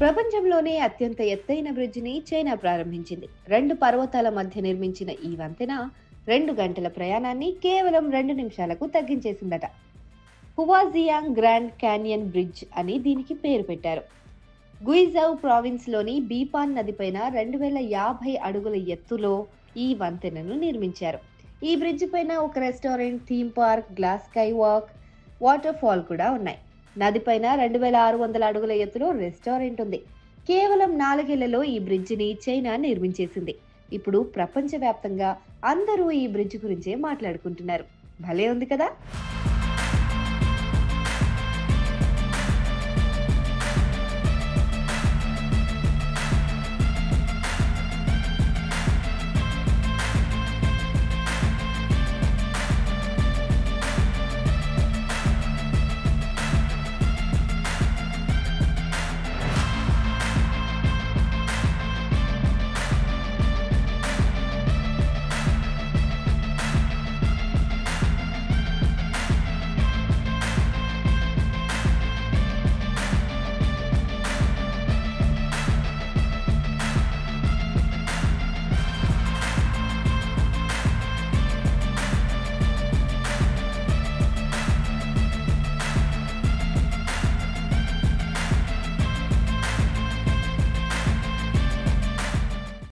ప్రపంచంలోనే అత్యంత ఎత్తైన బ్రిడ్జిని చైనా ప్రారంభించింది. 2 పర్వతాల మధ్య నిర్మించిన ఈ వంతెన 2 గంటల ప్రయాణాన్ని కేవలం 2 నిమిషాలకు తగ్గించేసిందట. హువాజియాంగ్ గ్రాండ్ క్యానియన్ బ్రిడ్జ్ అని దీనికి పేరు పెట్టారు. గుయిజౌ ప్రావిన్స్ లోని బీపాన్ నదిపైన 2050 అడుగుల ఎత్తులో ఈ వంతెనను నిర్మించారు. ఈ బ్రిడ్జ్ పైన ఒక restaurant, theme park, glass sky walk, water fall కూడా ఉన్నాయి. నదిపైన 2600 అడుగుల ఎత్తులో రెస్టారెంట్ ఉంది. కేవలం 4 ఏళ్లలో ఈ బ్రిడ్జిని చైనా నిర్మించేసింది. ఇప్పుడు ప్రపంచవ్యాప్తంగా అందరూ ఈ బ్రిడ్జ్ గురించే మాట్లాడుకుంటున్నారు. భలే ఉంది కదా.